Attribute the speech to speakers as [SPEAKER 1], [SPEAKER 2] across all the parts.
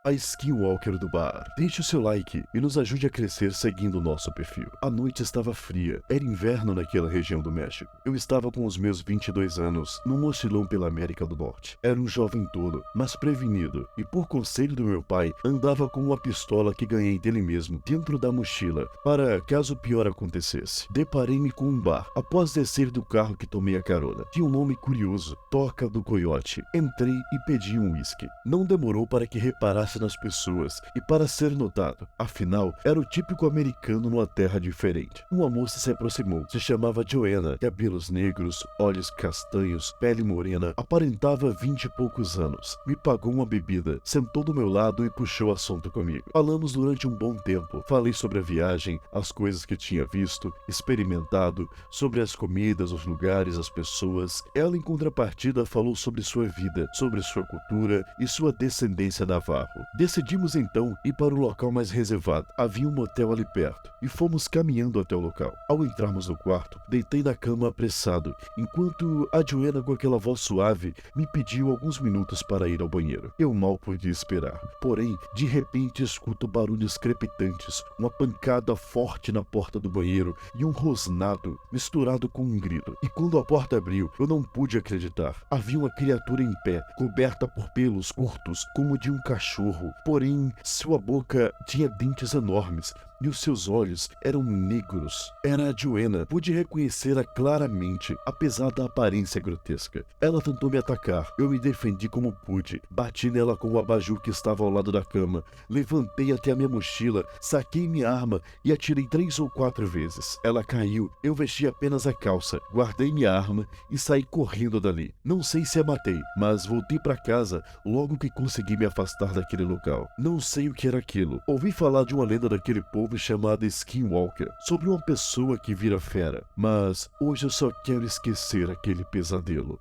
[SPEAKER 1] a Skinwalker do bar. Deixe o seu like e nos ajude a crescer seguindo o nosso perfil. A noite estava fria, era inverno naquela região do México. Eu estava com os meus 22 anos, num mochilão pela América do Norte. Era um jovem tolo, mas prevenido, e por conselho do meu pai, andava com uma pistola que ganhei dele mesmo dentro da mochila, para caso o pior acontecesse. Deparei-me com um bar. Após descer do carro que tomei a carona, tinha um nome curioso, Toca do Coiote. Entrei e pedi um uísque. Não demorou para que reparasse nas pessoas e para ser notado. Afinal, era o típico americano numa terra diferente. Uma moça se aproximou. Se chamava Joanna, cabelos negros, olhos castanhos, pele morena, aparentava 20 e poucos anos. Me pagou uma bebida, sentou do meu lado e puxou assunto comigo. Falamos durante um bom tempo. Falei sobre a viagem, as coisas que tinha visto, experimentado, sobre as comidas, os lugares, as pessoas. Ela, em contrapartida, falou sobre sua vida, sobre sua cultura e sua descendência navarro. Decidimos então ir para o local mais reservado. Havia um motel ali perto e fomos caminhando até o local. Ao entrarmos no quarto, deitei na cama apressado, enquanto a Joanna, com aquela voz suave, me pediu alguns minutos para ir ao banheiro. Eu mal podia esperar. Porém, de repente escuto barulhos crepitantes, uma pancada forte na porta do banheiro e um rosnado misturado com um grito. E quando a porta abriu, eu não pude acreditar. Havia uma criatura em pé, coberta por pelos curtos, como de um cachorro. Porém, sua boca tinha dentes enormes e os seus olhos eram negros. Era a Joanna. Pude reconhecê-la claramente, apesar da aparência grotesca. Ela tentou me atacar. Eu me defendi como pude. Bati nela com o abajur que estava ao lado da cama. Levantei até a minha mochila, saquei minha arma e atirei 3 ou 4 vezes. Ela caiu. Eu vesti apenas a calça, guardei minha arma e saí correndo dali. Não sei se a matei, mas voltei para casa logo que consegui me afastar daquele local. Não sei o que era aquilo. Ouvi falar de uma lenda daquele povo chamada Skinwalker, sobre uma pessoa que vira fera, mas hoje eu só quero esquecer aquele pesadelo.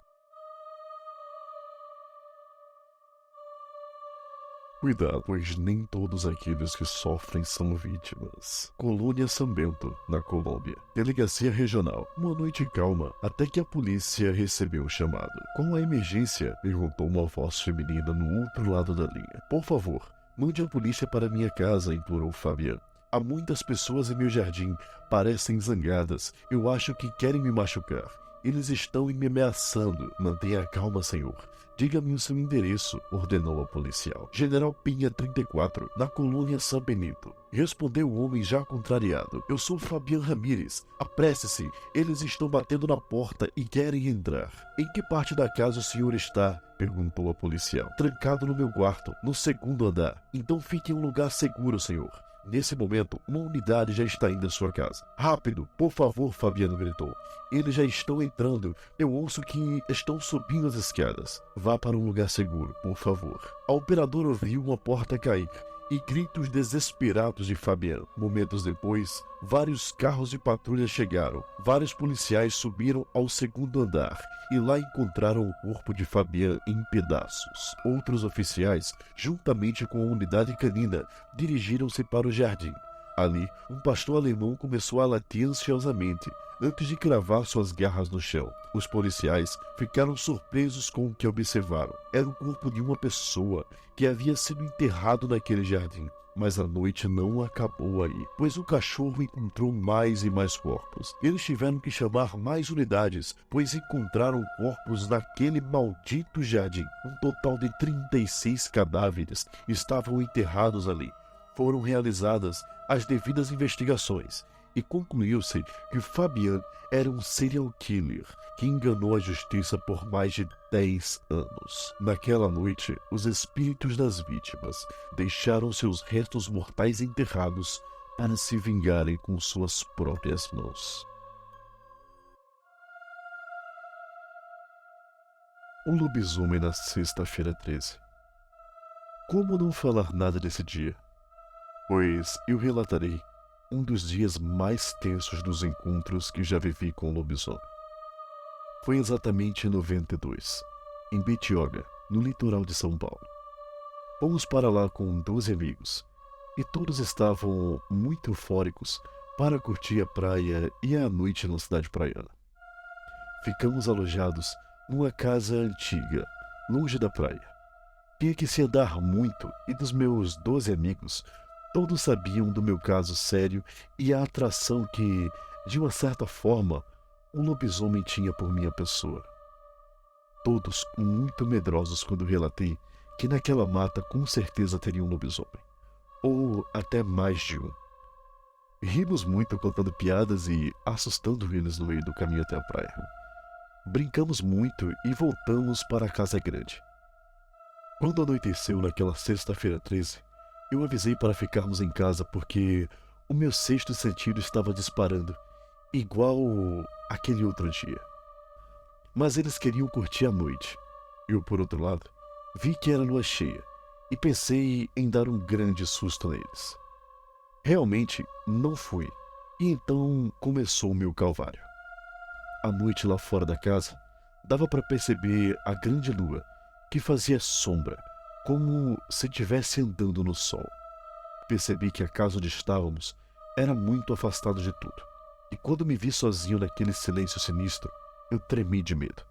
[SPEAKER 1] Cuidado, pois nem todos aqueles que sofrem são vítimas. Colônia São Bento, na Colômbia. Delegacia Regional. Uma noite calma, até que a polícia recebeu o chamado. Com a emergência, perguntou uma voz feminina no outro lado da linha. Por favor, mande a polícia para minha casa, implorou Fabian. Há muitas pessoas em meu jardim, parecem zangadas. Eu acho que querem me machucar. Eles estão me ameaçando. Mantenha a calma, senhor. Diga-me o seu endereço, ordenou a policial. General Pinha 34, na colônia São Benito. Respondeu o homem já contrariado. Eu sou Fabian Ramírez. Apresse-se, eles estão batendo na porta e querem entrar. Em que parte da casa o senhor está? Perguntou a policial. Trancado no meu quarto, no segundo andar. Então fique em um lugar seguro, senhor. Nesse momento, uma unidade já está indo à sua casa. Rápido, por favor, Fabiano gritou. Eles já estão entrando. Eu ouço que estão subindo as escadas. Vá para um lugar seguro, por favor. A operadora ouviu uma porta cair e gritos desesperados de Fabiano. Momentos depois, vários carros de patrulha chegaram. Vários policiais subiram ao segundo andar e lá encontraram o corpo de Fabiano em pedaços. Outros oficiais, juntamente com a unidade canina, dirigiram-se para o jardim. Ali, um pastor alemão começou a latir ansiosamente, antes de cravar suas garras no chão. Os policiais ficaram surpresos com o que observaram. Era o corpo de uma pessoa que havia sido enterrado naquele jardim. Mas a noite não acabou aí, pois o cachorro encontrou mais e mais corpos. Eles tiveram que chamar mais unidades, pois encontraram corpos naquele maldito jardim. Um total de 36 cadáveres estavam enterrados ali. Foram realizadas as devidas investigações e concluiu-se que Fabian era um serial killer que enganou a justiça por mais de 10 anos. Naquela noite, os espíritos das vítimas deixaram seus restos mortais enterrados para se vingarem com suas próprias mãos. O lobisomem na sexta-feira 13. Como não falar nada desse dia? Pois eu relatarei um dos dias mais tensos dos encontros que já vivi com o lobisomem. Foi exatamente em 92, em Betioga, no litoral de São Paulo. Fomos para lá com 12 amigos, e todos estavam muito eufóricos para curtir a praia e a noite na cidade praiana. Ficamos alojados numa casa antiga, longe da praia. Tinha que se andar muito e dos meus 12 amigos, todos sabiam do meu caso sério e a atração que, de uma certa forma, um lobisomem tinha por minha pessoa. Todos muito medrosos quando relatei que naquela mata com certeza teria um lobisomem, ou até mais de um. Rimos muito contando piadas e assustando eles no meio do caminho até a praia. Brincamos muito e voltamos para a casa grande. Quando anoiteceu naquela sexta-feira 13, eu avisei para ficarmos em casa porque o meu sexto sentido estava disparando, igual aquele outro dia. Mas eles queriam curtir a noite. Eu, por outro lado, vi que era lua cheia e pensei em dar um grande susto neles. Realmente não fui, e então começou o meu calvário. À noite lá fora da casa, dava para perceber a grande lua, que fazia sombra, como se estivesse andando no sol. Percebi que a casa onde estávamos era muito afastada de tudo, e quando me vi sozinho naquele silêncio sinistro, eu tremi de medo.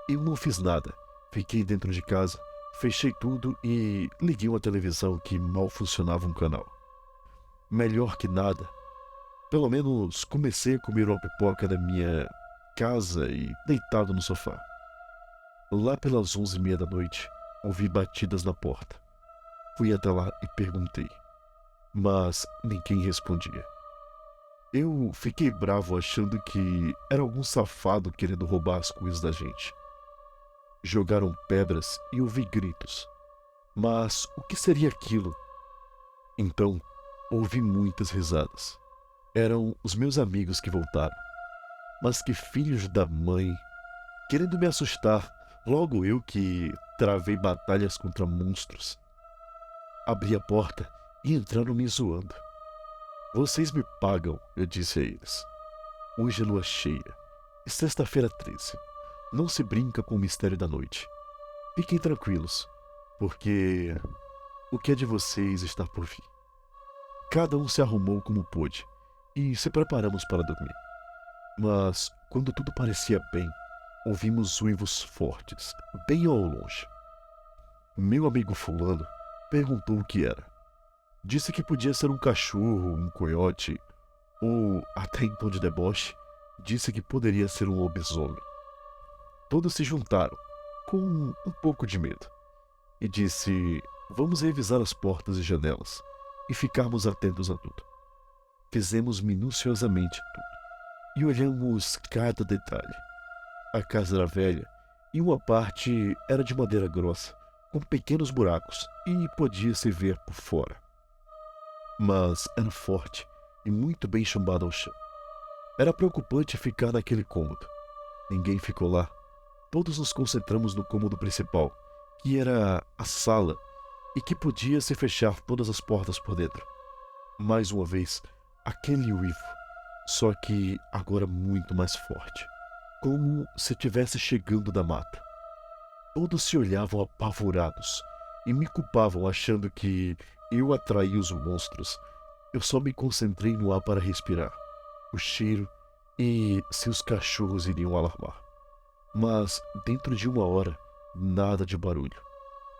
[SPEAKER 1] Eu não fiz nada, fiquei dentro de casa, fechei tudo e liguei uma televisão que mal funcionava um canal. Melhor que nada, pelo menos comecei a comer uma pipoca na minha casa e deitado no sofá. Lá pelas 11h30 da noite, ouvi batidas na porta. Fui até lá e perguntei, mas ninguém respondia. Eu fiquei bravo achando que era algum safado querendo roubar as coisas da gente. Jogaram pedras e ouvi gritos. Mas o que seria aquilo? Então, ouvi muitas risadas. Eram os meus amigos que voltaram. Mas que filhos da mãe! Querendo me assustar, logo eu que travei batalhas contra monstros. Abri a porta e entraram me zoando. Vocês me pagam, eu disse a eles. Hoje é lua cheia, e sexta-feira 13. Não se brinca com o mistério da noite. Fiquem tranquilos, porque o que é de vocês está por vir. Cada um se arrumou como pôde e se preparamos para dormir. Mas, quando tudo parecia bem, ouvimos uivos fortes, bem ao longe. Meu amigo fulano perguntou o que era. Disse que podia ser um cachorro, um coiote, ou, até em tom de deboche, disse que poderia ser um lobisomem. Todos se juntaram, com um pouco de medo, e disse: vamos revisar as portas e janelas e ficarmos atentos a tudo. Fizemos minuciosamente tudo e olhamos cada detalhe. A casa era velha e uma parte era de madeira grossa, com pequenos buracos, e podia-se ver por fora. Mas era forte e muito bem chumbada ao chão. Era preocupante ficar naquele cômodo. Ninguém ficou lá. Todos nos concentramos no cômodo principal, que era a sala e que podia se fechar todas as portas por dentro. Mais uma vez, aquele uivo, só que agora muito mais forte, como se estivesse chegando da mata. Todos se olhavam apavorados e me culpavam achando que eu atraía os monstros. Eu só me concentrei no ar para respirar, o cheiro e se os cachorros iriam alarmar. Mas, dentro de 1 hora, nada de barulho.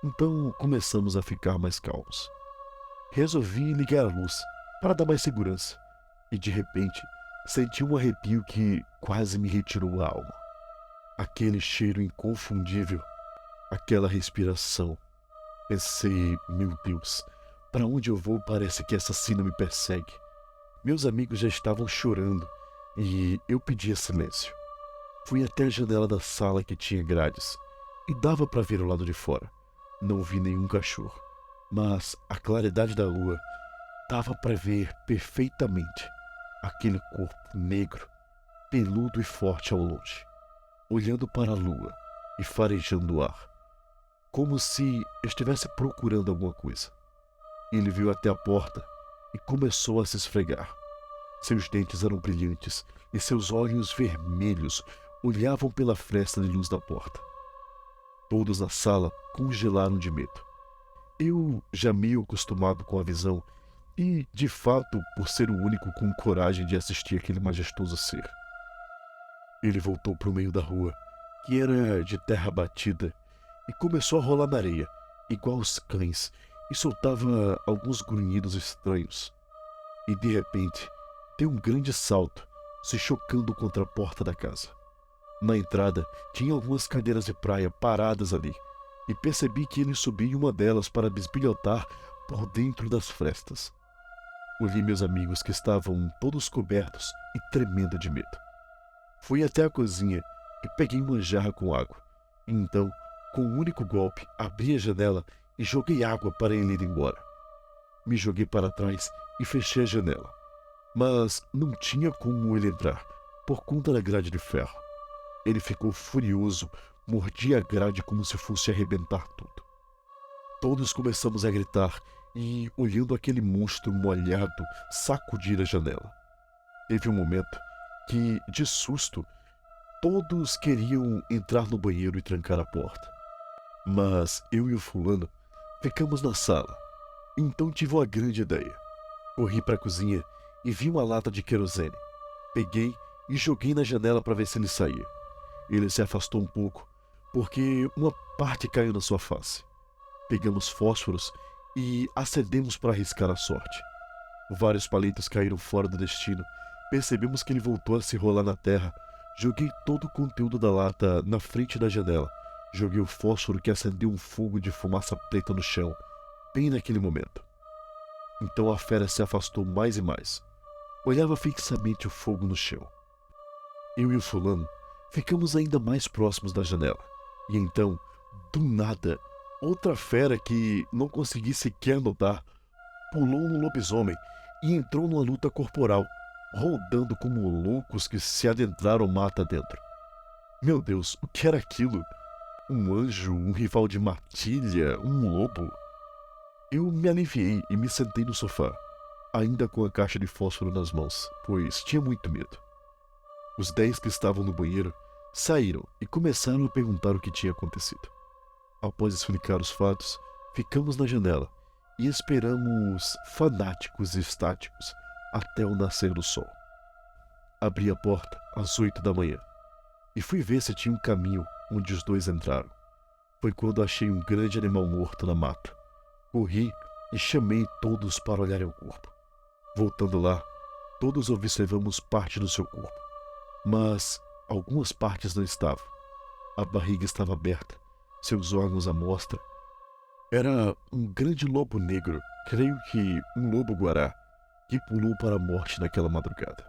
[SPEAKER 1] Então, começamos a ficar mais calmos. Resolvi ligar a luz para dar mais segurança e, de repente, senti um arrepio que quase me retirou a alma. Aquele cheiro inconfundível, aquela respiração. Pensei, meu Deus, para onde eu vou parece que essa sina me persegue. Meus amigos já estavam chorando e eu pedia silêncio. Fui até a janela da sala que tinha grades e dava para ver o lado de fora. Não vi nenhum cachorro, mas a claridade da lua dava para ver perfeitamente aquele corpo negro, peludo e forte ao longe, olhando para a lua e farejando o ar, como se estivesse procurando alguma coisa. Ele viu até a porta e começou a se esfregar. Seus dentes eram brilhantes e seus olhos vermelhos olhavam pela fresta de luz da porta. Todos na sala congelaram de medo. Eu, já meio acostumado com a visão, e, de fato, por ser o único com coragem de assistir aquele majestoso ser. Ele voltou para o meio da rua, que era de terra batida, e começou a rolar na areia igual aos cães, e soltava alguns grunhidos estranhos. E de repente, deu um grande salto, se chocando contra a porta da casa. Na entrada, tinha algumas cadeiras de praia paradas ali, e percebi que ele subia em uma delas para bisbilhotar por dentro das frestas. Olhei meus amigos que estavam todos cobertos e tremendo de medo. Fui até a cozinha e peguei uma jarra com água. E então, com um único golpe, abri a janela e joguei água para ele ir embora. Me joguei para trás e fechei a janela. Mas não tinha como ele entrar, por conta da grade de ferro. Ele ficou furioso, mordia a grade como se fosse arrebentar tudo. Todos começamos a gritar e, olhando aquele monstro molhado, sacudir a janela. Teve um momento que, de susto, todos queriam entrar no banheiro e trancar a porta. Mas eu e o fulano ficamos na sala. Então tive uma grande ideia. Corri para a cozinha e vi uma lata de querosene. Peguei e joguei na janela para ver se ele saía. Ele se afastou um pouco, porque uma parte caiu na sua face. Pegamos fósforos e acendemos para arriscar a sorte. Vários palitos caíram fora do destino. Percebemos que ele voltou a se rolar na terra. Joguei todo o conteúdo da lata na frente da janela. Joguei o fósforo que acendeu um fogo de fumaça preta no chão, bem naquele momento. Então a fera se afastou mais e mais. Olhava fixamente o fogo no chão. Eu e o fulano ficamos ainda mais próximos da janela. E então, do nada, outra fera que não consegui sequer notar pulou no lobisomem e entrou numa luta corporal, rodando como loucos que se adentraram mata dentro. Meu Deus, o que era aquilo? Um anjo, um rival de matilha, um lobo? Eu me aliviei e me sentei no sofá, ainda com a caixa de fósforo nas mãos, pois tinha muito medo. Os 10 que estavam no banheiro saíram e começaram a perguntar o que tinha acontecido. Após explicar os fatos, ficamos na janela e esperamos, fanáticos e estáticos, até o nascer do sol. Abri a porta às 8 da manhã e fui ver se tinha um caminho onde os dois entraram. Foi quando achei um grande animal morto na mata. Corri e chamei todos para olharem o corpo. Voltando lá, todos observamos parte do seu corpo, mas algumas partes não estavam. A barriga estava aberta, seus órgãos à mostra. Era um grande lobo negro, creio que um lobo-guará, que pulou para a morte naquela madrugada.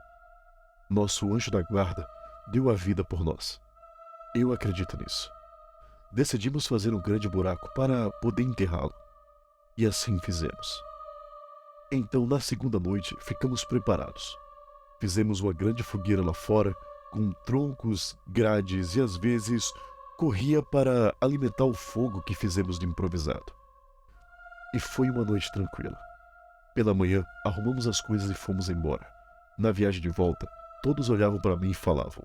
[SPEAKER 1] Nosso anjo da guarda deu a vida por nós. Eu acredito nisso. Decidimos fazer um grande buraco para poder enterrá-lo. E assim fizemos. Então, na segunda noite, ficamos preparados. Fizemos uma grande fogueira lá fora, com troncos, grades e às vezes corria para alimentar o fogo que fizemos de improvisado. E foi uma noite tranquila. Pela manhã, arrumamos as coisas e fomos embora. Na viagem de volta, todos olhavam para mim e falavam: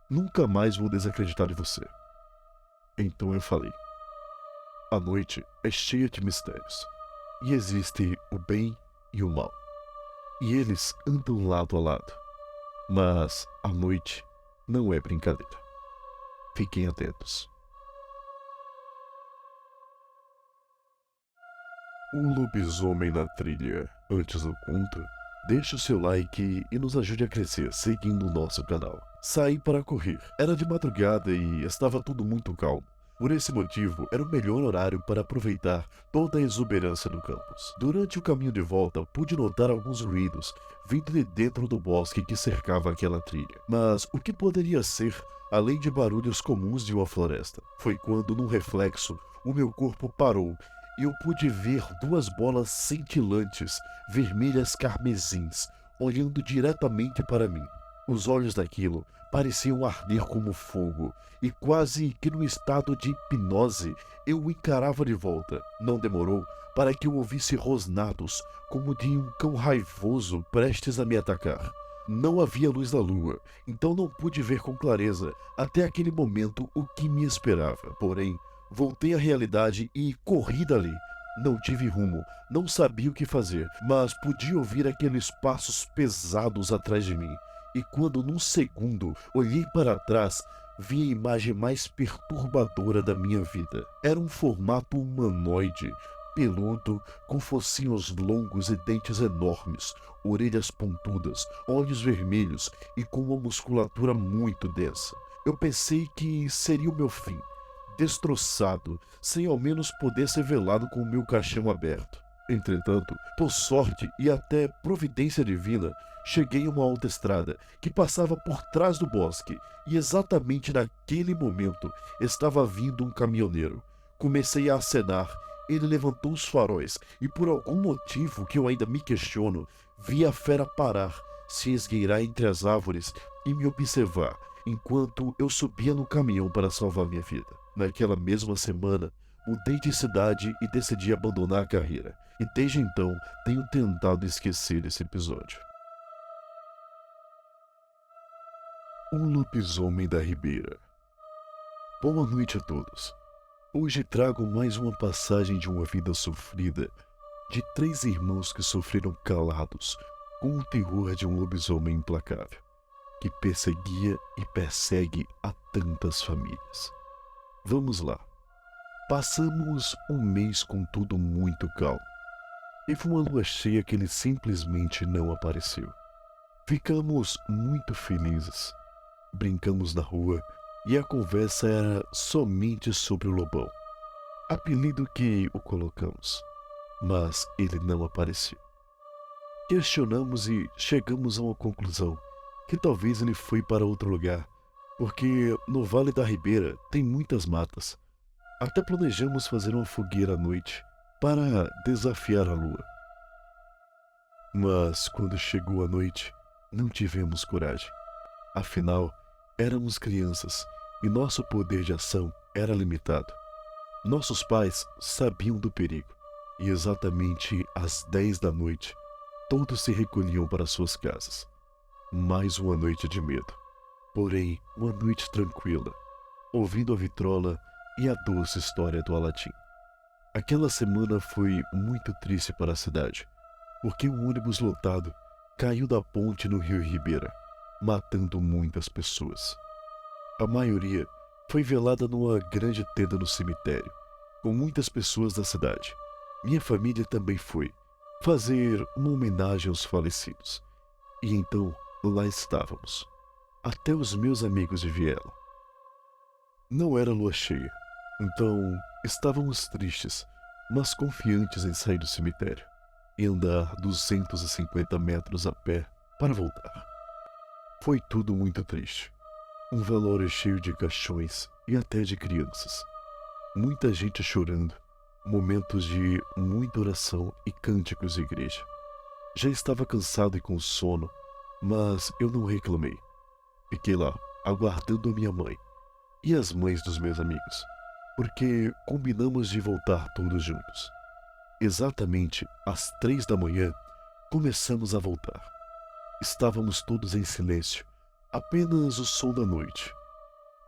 [SPEAKER 1] "Nunca mais vou desacreditar de você." Então eu falei: "A noite é cheia de mistérios, e existe o bem e o mal, e eles andam lado a lado. Mas a noite não é brincadeira. Fiquem atentos." O lobisomem na trilha. Antes do conto, deixe o seu like e nos ajude a crescer seguindo o nosso canal. Saí para correr. Era de madrugada e estava tudo muito calmo. Por esse motivo, era o melhor horário para aproveitar toda a exuberância do campus. Durante o caminho de volta, pude notar alguns ruídos vindo de dentro do bosque que cercava aquela trilha. Mas o que poderia ser, além de barulhos comuns de uma floresta? Foi quando, num reflexo, o meu corpo parou e eu pude ver duas bolas cintilantes, vermelhas carmesins, olhando diretamente para mim. Os olhos daquilo pareciam arder como fogo, e quase que num estado de hipnose eu o encarava de volta. Não demorou para que eu ouvisse rosnados, como de um cão raivoso prestes a me atacar. Não havia luz da lua, então não pude ver com clareza até aquele momento o que me esperava. Porém, voltei à realidade e corri dali. Não tive rumo, não sabia o que fazer, mas podia ouvir aqueles passos pesados atrás de mim. E quando num segundo olhei para trás, vi a imagem mais perturbadora da minha vida. Era um formato humanoide, peludo, com focinhos longos e dentes enormes, orelhas pontudas, olhos vermelhos e com uma musculatura muito densa. Eu pensei que seria o meu fim, destroçado, sem ao menos poder ser velado com o meu caixão aberto. Entretanto, por sorte e até providência divina, cheguei a uma autoestrada que passava por trás do bosque, e exatamente naquele momento estava vindo um caminhoneiro. Comecei a acenar, ele levantou os faróis e, por algum motivo que eu ainda me questiono, vi a fera parar, se esgueirar entre as árvores e me observar, enquanto eu subia no caminhão para salvar minha vida. Naquela mesma semana, mudei de cidade e decidi abandonar a carreira, e desde então tenho tentado esquecer esse episódio. Um lobisomem da Ribeira. Boa noite a todos. Hoje trago mais uma passagem de uma vida sofrida, de 3 irmãos que sofreram calados com o terror de um lobisomem implacável, que perseguia e persegue a tantas famílias. Vamos lá. Passamos um mês com tudo muito calmo. Teve uma lua cheia que ele simplesmente não apareceu. Ficamos muito felizes. Brincamos na rua e a conversa era somente sobre o lobão, apelido que o colocamos, mas ele não apareceu. Questionamos e chegamos a uma conclusão, que talvez ele foi para outro lugar, porque no Vale da Ribeira tem muitas matas. Até planejamos fazer uma fogueira à noite para desafiar a lua. Mas quando chegou a noite, não tivemos coragem. Afinal, éramos crianças e nosso poder de ação era limitado. Nossos pais sabiam do perigo e exatamente às 10 da noite, todos se recolhiam para suas casas. Mais uma noite de medo, porém uma noite tranquila, ouvindo a vitrola e a doce história do Aladim. Aquela semana foi muito triste para a cidade, porque um ônibus lotado caiu da ponte no Rio Ribeira, matando muitas pessoas. A maioria foi velada numa grande tenda no cemitério, com muitas pessoas da cidade. Minha família também foi fazer uma homenagem aos falecidos. E então lá estávamos. Até os meus amigos de viela. Não era lua cheia, então estávamos tristes, mas confiantes em sair do cemitério e andar 250 metros a pé para voltar. Foi tudo muito triste. Um velório cheio de caixões e até de crianças. Muita gente chorando, momentos de muita oração e cânticos de igreja. Já estava cansado e com sono, mas eu não reclamei. Fiquei lá, aguardando a minha mãe e as mães dos meus amigos, porque combinamos de voltar todos juntos. Exatamente às 3 da manhã, começamos a voltar. Estávamos todos em silêncio, apenas o som da noite.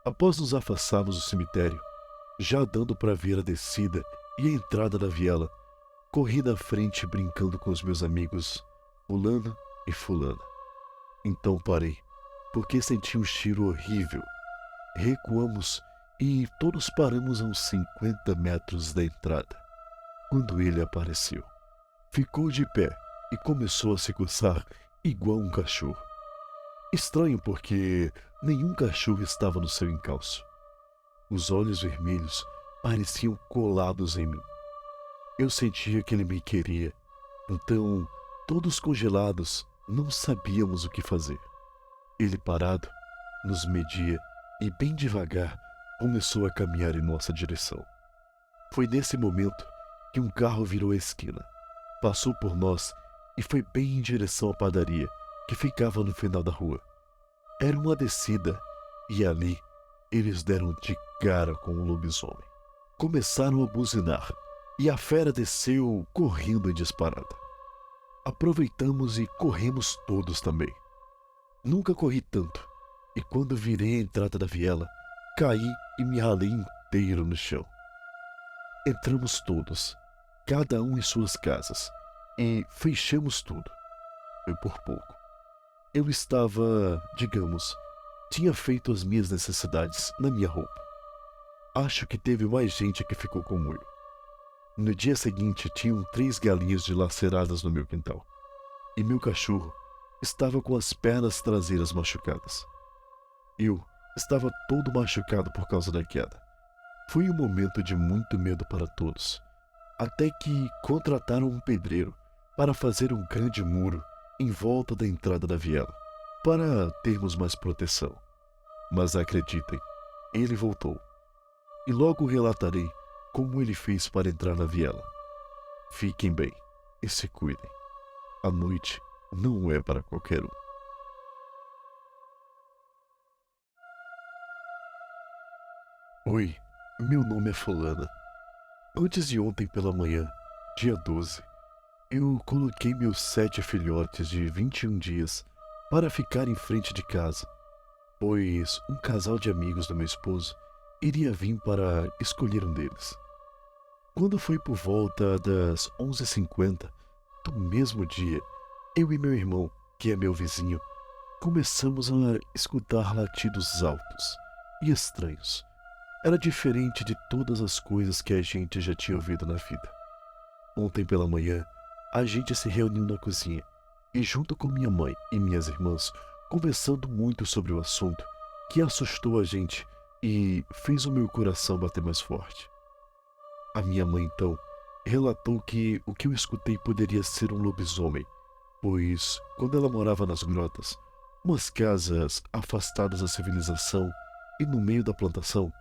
[SPEAKER 1] Após nos afastarmos do cemitério, já dando para ver a descida e a entrada da viela, corri na frente brincando com os meus amigos, fulano e fulana. Então parei, porque senti um cheiro horrível. Recuamos e todos paramos a uns 50 metros da entrada, quando ele apareceu. Ficou de pé e começou a se coçar igual um cachorro. Estranho porque nenhum cachorro estava no seu encalço. Os olhos vermelhos pareciam colados em mim. Eu sentia que ele me queria, então, todos congelados, não sabíamos o que fazer. Ele parado, nos media e bem devagar começou a caminhar em nossa direção. Foi nesse momento que um carro virou a esquina, passou por nós e foi bem em direção à padaria, que ficava no final da rua. Era uma descida, e ali eles deram de cara com o lobisomem. Começaram a buzinar, e a fera desceu correndo em disparada. Aproveitamos e corremos todos também. Nunca corri tanto, e quando virei a entrada da viela, caí e me ralei inteiro no chão. Entramos todos, cada um em suas casas, e fechamos tudo. Foi por pouco. Eu estava, digamos, Tinha feito as minhas necessidades na minha roupa. Acho que teve mais gente que ficou como eu. No dia seguinte, tinham 3 galinhas dilaceradas no meu quintal. E meu cachorro estava com as pernas traseiras machucadas. Eu estava todo machucado por causa da queda. Foi um momento de muito medo para todos. Até que contrataram um pedreiro para fazer um grande muro em volta da entrada da viela, para termos mais proteção. Mas acreditem, ele voltou. E logo relatarei como ele fez para entrar na viela. Fiquem bem e se cuidem. A noite não é para qualquer um. Oi, meu nome é Fulana. Antes de ontem pela manhã, dia 12, eu coloquei meus 7 filhotes de 21 dias para ficar em frente de casa, pois um casal de amigos do meu esposo iria vir para escolher um deles. Quando foi por volta das 11h50 do mesmo dia, eu e meu irmão, que é meu vizinho, começamos a escutar latidos altos e estranhos. Era diferente de todas as coisas que a gente já tinha ouvido na vida. Ontem pela manhã, a gente se reuniu na cozinha e, junto com minha mãe e minhas irmãs, conversando muito sobre o assunto, que assustou a gente e fez o meu coração bater mais forte. A minha mãe, então, relatou que o que eu escutei poderia ser um lobisomem, pois, quando ela morava nas grotas, umas casas afastadas da civilização e no meio da plantação,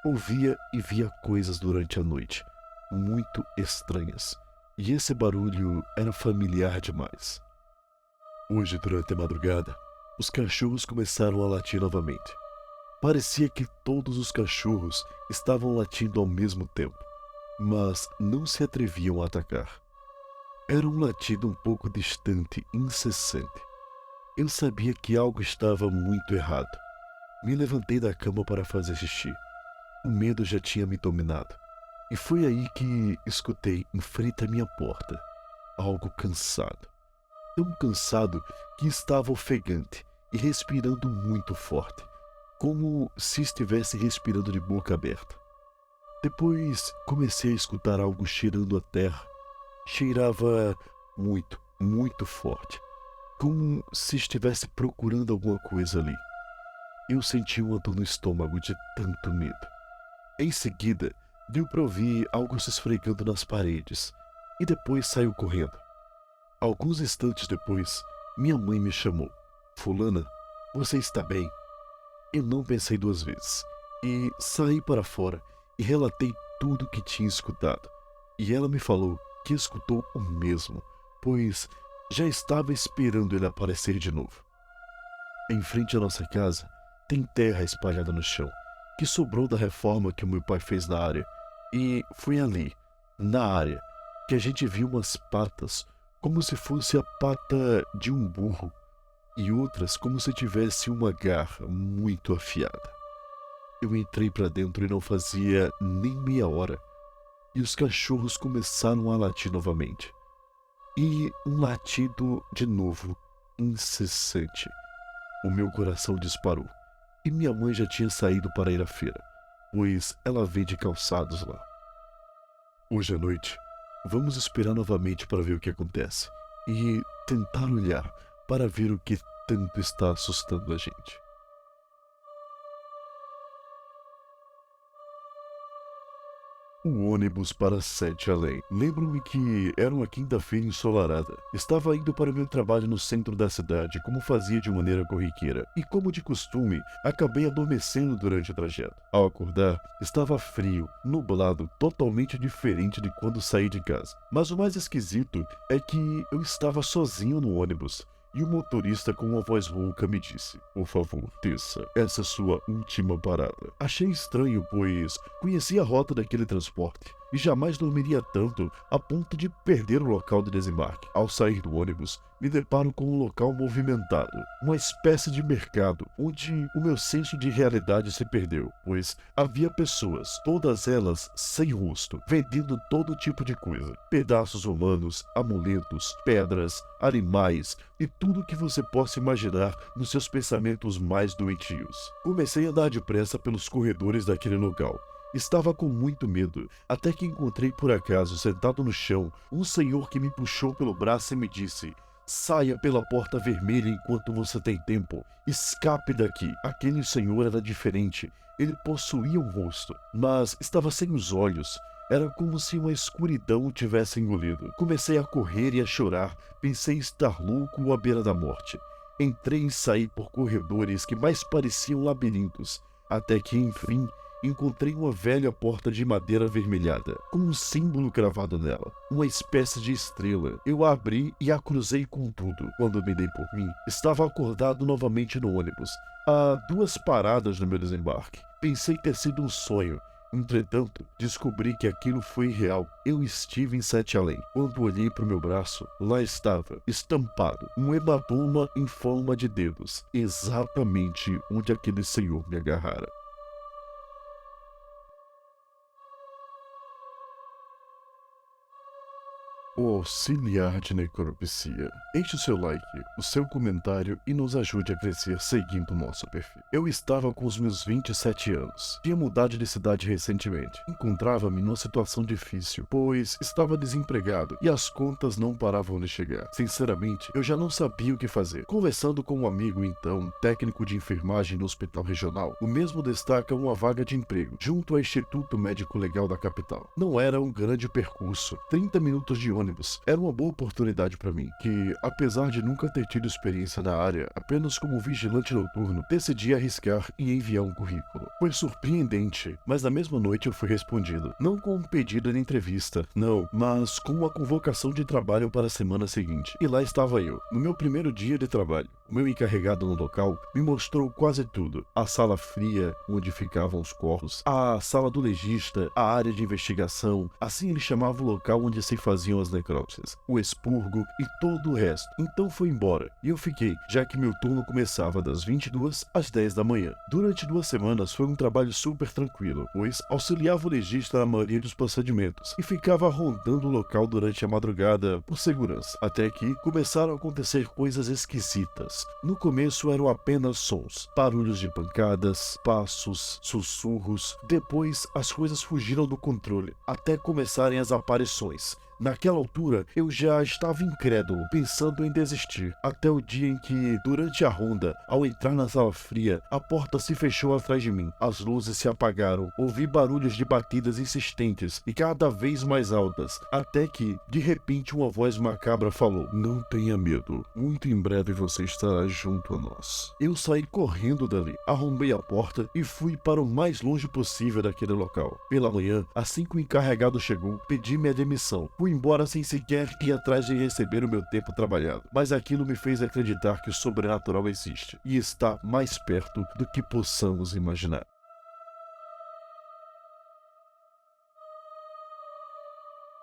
[SPEAKER 1] ouvia e via coisas durante a noite, muito estranhas, e esse barulho era familiar demais. Hoje, durante a madrugada, os cachorros começaram a latir novamente. Parecia que todos os cachorros estavam latindo ao mesmo tempo, mas não se atreviam a atacar. Era um latido um pouco distante, incessante. Eu sabia que algo estava muito errado. Me levantei da cama para fazer xixi. O medo já tinha me dominado. E foi aí que escutei em frente à minha porta algo cansado. Tão cansado que estava ofegante e respirando muito forte, como se estivesse respirando de boca aberta. Depois comecei a escutar algo cheirando a terra. Cheirava muito, muito forte, como se estivesse procurando alguma coisa ali. Eu senti uma dor no estômago de tanto medo. Em seguida, deu para ouvir algo se esfregando nas paredes, e depois saiu correndo. Alguns instantes depois, minha mãe me chamou. Fulana, você está bem? Eu não pensei 2 vezes, e saí para fora e relatei tudo o que tinha escutado. E ela me falou que escutou o mesmo, pois já estava esperando ele aparecer de novo. Em frente à nossa casa, tem terra espalhada no chão, que sobrou da reforma que o meu pai fez na área, e foi ali, na área, que a gente viu umas patas, como se fosse a pata de um burro, e outras como se tivesse uma garra muito afiada. Eu entrei para dentro e não fazia nem meia hora, e os cachorros começaram a latir novamente. E um latido de novo, incessante. O meu coração disparou, e minha mãe já tinha saído para ir à feira, pois ela vende calçados lá. Hoje à noite, vamos esperar novamente para ver o que acontece, e tentar olhar para ver o que tanto está assustando a gente. Um ônibus para Sete Além. Lembro-me que era uma quinta-feira ensolarada. Estava indo para o meu trabalho no centro da cidade, como fazia de maneira corriqueira, e como de costume, acabei adormecendo durante o trajeto. Ao acordar, estava frio, nublado, totalmente diferente de quando saí de casa. Mas o mais esquisito é que eu estava sozinho no ônibus. E o motorista com uma voz rouca me disse: por favor, desça, essa é sua última parada. Achei estranho, pois conhecia a rota daquele transporte. e jamais dormiria tanto a ponto de perder o local de desembarque. Ao sair do ônibus, me deparo com um local movimentado, uma espécie de mercado, onde o meu senso de realidade se perdeu, pois havia pessoas, todas elas sem rosto, vendendo todo tipo de coisa, pedaços humanos, amuletos, pedras, animais e tudo que você possa imaginar nos seus pensamentos mais doentios. Comecei a andar depressa pelos corredores daquele local. Estava com muito medo, até que encontrei por acaso, sentado no chão, um senhor que me puxou pelo braço e me disse: "Saia pela porta vermelha enquanto você tem tempo. Escape daqui." Aquele senhor era diferente. Ele possuía um rosto, mas estava sem os olhos. Era como se uma escuridão o tivesse engolido. Comecei a correr e a chorar. Pensei estar louco ou à beira da morte. Entrei e saí por corredores que mais pareciam labirintos, até que, enfim, encontrei uma velha porta de madeira avermelhada, com um símbolo cravado nela, uma espécie de estrela. Eu a abri e a cruzei com tudo. Quando me dei por mim, estava acordado novamente no ônibus, a 2 paradas no meu desembarque. Pensei ter sido um sonho. Entretanto, descobri que aquilo foi real. Eu estive em Sete Além. Quando olhei para o meu braço, lá estava, estampado, um hematoma em forma de dedos, exatamente onde aquele senhor me agarrara. O auxiliar de necropsia. Deixe o seu like, o seu comentário e nos ajude a crescer seguindo o nosso perfil. Eu estava com os meus 27 anos. Tinha mudado de cidade recentemente. Encontrava-me numa situação difícil, pois estava desempregado e as contas não paravam de chegar. Sinceramente, eu já não sabia o que fazer. Conversando com um amigo então, técnico de enfermagem no hospital regional, o mesmo destaca uma vaga de emprego, junto ao Instituto Médico Legal da capital. Não era um grande percurso, 30 minutos de ônibus. Era uma boa oportunidade para mim, que, apesar de nunca ter tido experiência na área, apenas como vigilante noturno, decidi arriscar e enviar um currículo. Foi surpreendente, mas na mesma noite eu fui respondido. Não com um pedido de entrevista, não, mas com uma convocação de trabalho para a semana seguinte. E lá estava eu, no meu primeiro dia de trabalho. O meu encarregado no local me mostrou quase tudo. A sala fria, onde ficavam os corpos, a sala do legista, a área de investigação, assim ele chamava o local onde se faziam as necrópsias, o expurgo e todo o resto. Então fui embora, e eu fiquei, já que meu turno começava das 22 às 10 da manhã. Durante 2 semanas foi um trabalho super tranquilo, pois auxiliava o legista na maioria dos procedimentos, e ficava rondando o local durante a madrugada por segurança, até que começaram a acontecer coisas esquisitas. No começo eram apenas sons, barulhos de pancadas, passos, sussurros. Depois as coisas fugiram do controle, até começarem as aparições. Naquela altura, eu já estava incrédulo, pensando em desistir, até o dia em que, durante a ronda, ao entrar na sala fria, a porta se fechou atrás de mim, as luzes se apagaram, ouvi barulhos de batidas insistentes e cada vez mais altas, até que, de repente, uma voz macabra falou: "Não tenha medo, muito em breve você estará junto a nós." Eu saí correndo dali, arrombei a porta e fui para o mais longe possível daquele local. Pela manhã, assim que o encarregado chegou, pedi minha demissão. Fui embora sem sequer ir atrás de receber o meu tempo trabalhado, mas aquilo me fez acreditar que o sobrenatural existe e está mais perto do que possamos imaginar.